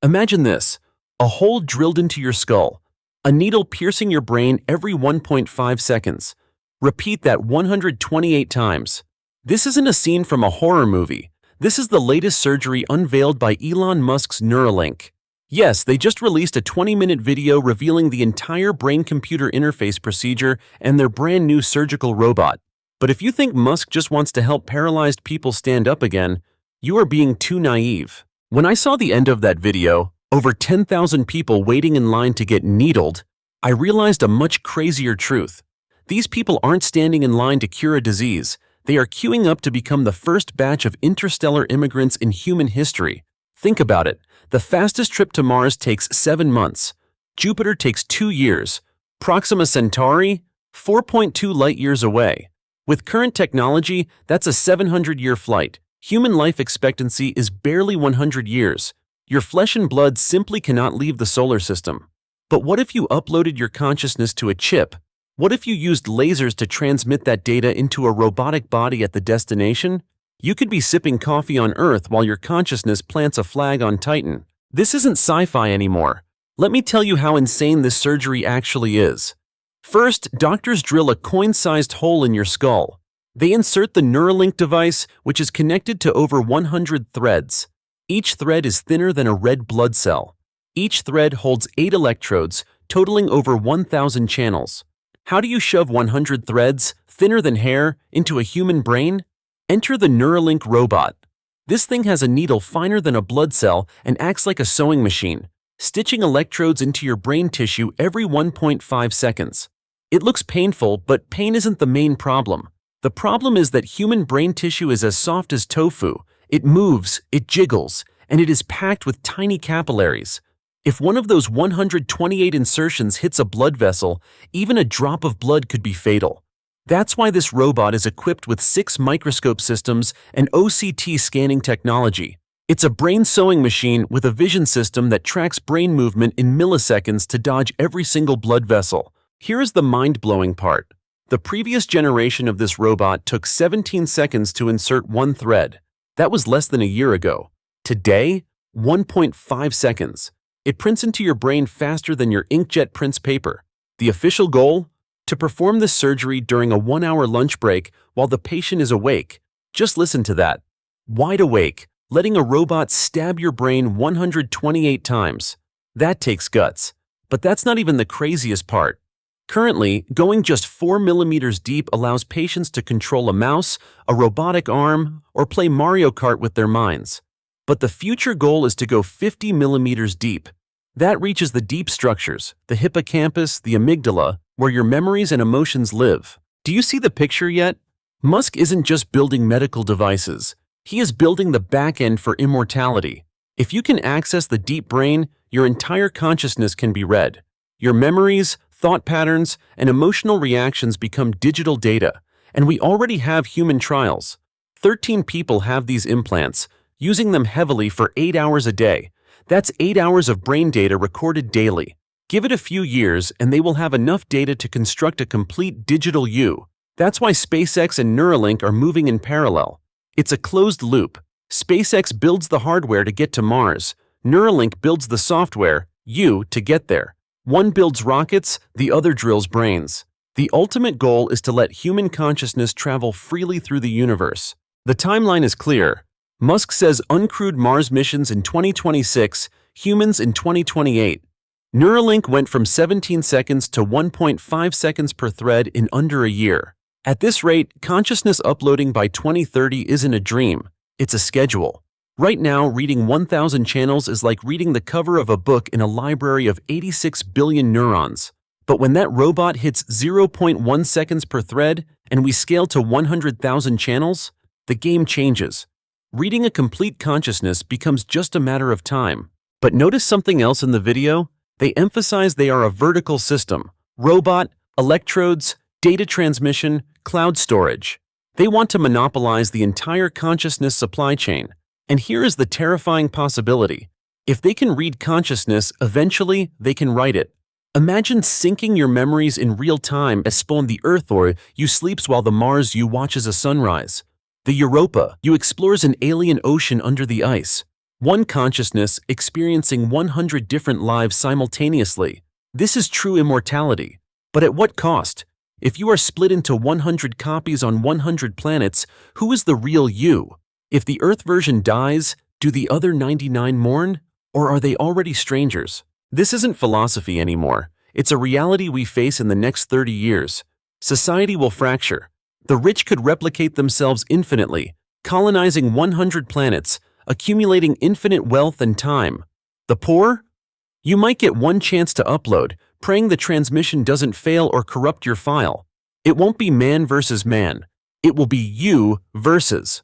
Imagine this: a hole drilled into your skull, a needle piercing your brain every 1.5 seconds. Repeat that 128 times. This isn't a scene from a horror movie. This is the latest surgery unveiled by Elon Musk's Neuralink. Yes, they just released a 20-minute video revealing the entire brain-computer interface procedure and their brand new surgical robot. But if you think Musk just wants to help paralyzed people stand up again, you are being too naive. When I saw the end of that video, over 10,000 people waiting in line to get needled, I realized a much crazier truth. These people aren't standing in line to cure a disease. They are queuing up to become the first batch of interstellar immigrants in human history. Think about it. The fastest trip to Mars takes 7 months. Jupiter takes 2 years. Proxima Centauri, 4.2 light-years away. With current technology, that's a 700-year flight. Human life expectancy is barely 100 years. Your flesh and blood simply cannot leave the solar system. But what if you uploaded your consciousness to a chip? What if you used lasers to transmit that data into a robotic body at the destination? You could be sipping coffee on Earth while your consciousness plants a flag on Titan. This isn't sci-fi anymore. Let me tell you how insane this surgery actually is. First, doctors drill a coin-sized hole in your skull. They insert the Neuralink device, which is connected to over 100 threads. Each thread is thinner than a red blood cell. Each thread holds 8 electrodes, totaling over 1,000 channels. How do you shove 100 threads, thinner than hair, into a human brain? Enter the Neuralink robot. This thing has a needle finer than a blood cell and acts like a sewing machine, stitching electrodes into your brain tissue every 1.5 seconds. It looks painful, but pain isn't the main problem. The problem is that human brain tissue is as soft as tofu. It moves, it jiggles, and it is packed with tiny capillaries. If one of those 128 insertions hits a blood vessel, even a drop of blood could be fatal. That's why this robot is equipped with 6 microscope systems and OCT scanning technology. It's a brain sewing machine with a vision system that tracks brain movement in milliseconds to dodge every single blood vessel. Here is the mind-blowing part. The previous generation of this robot took 17 seconds to insert one thread. That was less than a year ago. Today, 1.5 seconds. It prints into your brain faster than your inkjet prints paper. The official goal? To perform this surgery during a 1-hour lunch break while the patient is awake. Just listen to that. Wide awake, letting a robot stab your brain 128 times. That takes guts. But that's not even the craziest part. Currently, going just 4 millimeters deep allows patients to control a mouse, a robotic arm, or play Mario Kart with their minds. But the future goal is to go 50 millimeters deep. That reaches the deep structures, the hippocampus, the amygdala, where your memories and emotions live. Do you see the picture yet? Musk isn't just building medical devices. He is building the back end for immortality. If you can access the deep brain, your entire consciousness can be read. Your memories, thought patterns, and emotional reactions become digital data, and we already have human trials. 13 people have these implants, using them heavily for 8 hours a day. That's 8 hours of brain data recorded daily. Give it a few years and they will have enough data to construct a complete digital you. That's why SpaceX and Neuralink are moving in parallel. It's a closed loop. SpaceX builds the hardware to get to Mars. Neuralink builds the software, you, to get there. One builds rockets, the other drills brains. The ultimate goal is to let human consciousness travel freely through the universe. The timeline is clear. Musk says uncrewed Mars missions in 2026, humans in 2028. Neuralink went from 17 seconds to 1.5 seconds per thread in under a year. At this rate, consciousness uploading by 2030 isn't a dream, it's a schedule. Right now, reading 1,000 channels is like reading the cover of a book in a library of 86 billion neurons. But when that robot hits 0.1 seconds per thread and we scale to 100,000 channels, the game changes. Reading a complete consciousness becomes just a matter of time. But notice something else in the video? They emphasize they are a vertical system: robot, electrodes, data transmission, cloud storage. They want to monopolize the entire consciousness supply chain. And here is the terrifying possibility. If they can read consciousness, eventually they can write it. Imagine syncing your memories in real time as spawn the Earth, or you sleeps while the Mars you watches a sunrise. The Europa, you explores an alien ocean under the ice. One consciousness experiencing 100 different lives simultaneously. This is true immortality. But at what cost? If you are split into 100 copies on 100 planets, who is the real you? If the Earth version dies, do the other 99 mourn? Or are they already strangers? This isn't philosophy anymore. It's a reality we face in the next 30 years. Society will fracture. The rich could replicate themselves infinitely, colonizing 100 planets, accumulating infinite wealth and time. The poor? You might get one chance to upload, praying the transmission doesn't fail or corrupt your file. It won't be man versus man. It will be you versus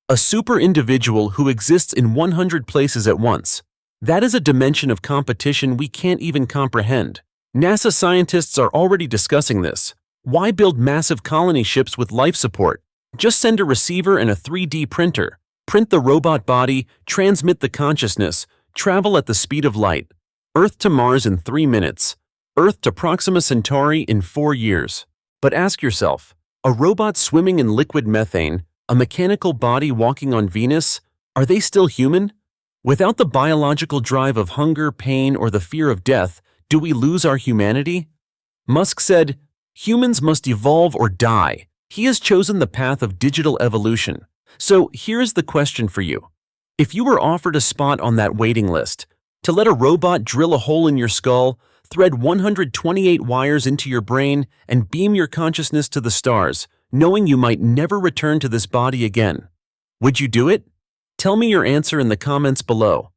a super individual who exists in 100 places at once. That is a dimension of competition we can't even comprehend. NASA scientists are already discussing this. Why build massive colony ships with life support? Just send a receiver and a 3D printer. Print the robot body, transmit the consciousness, travel at the speed of light. Earth to Mars in 3 minutes. Earth to Proxima Centauri in 4 years. But ask yourself, a robot swimming in liquid methane, a mechanical body walking on Venus, are they still human? Without the biological drive of hunger, pain, or the fear of death, do we lose our humanity? Musk said, humans must evolve or die. He has chosen the path of digital evolution. So here's the question for you. If you were offered a spot on that waiting list, to let a robot drill a hole in your skull, thread 128 wires into your brain, and beam your consciousness to the stars, knowing you might never return to this body again, would you do it? Tell me your answer in the comments below.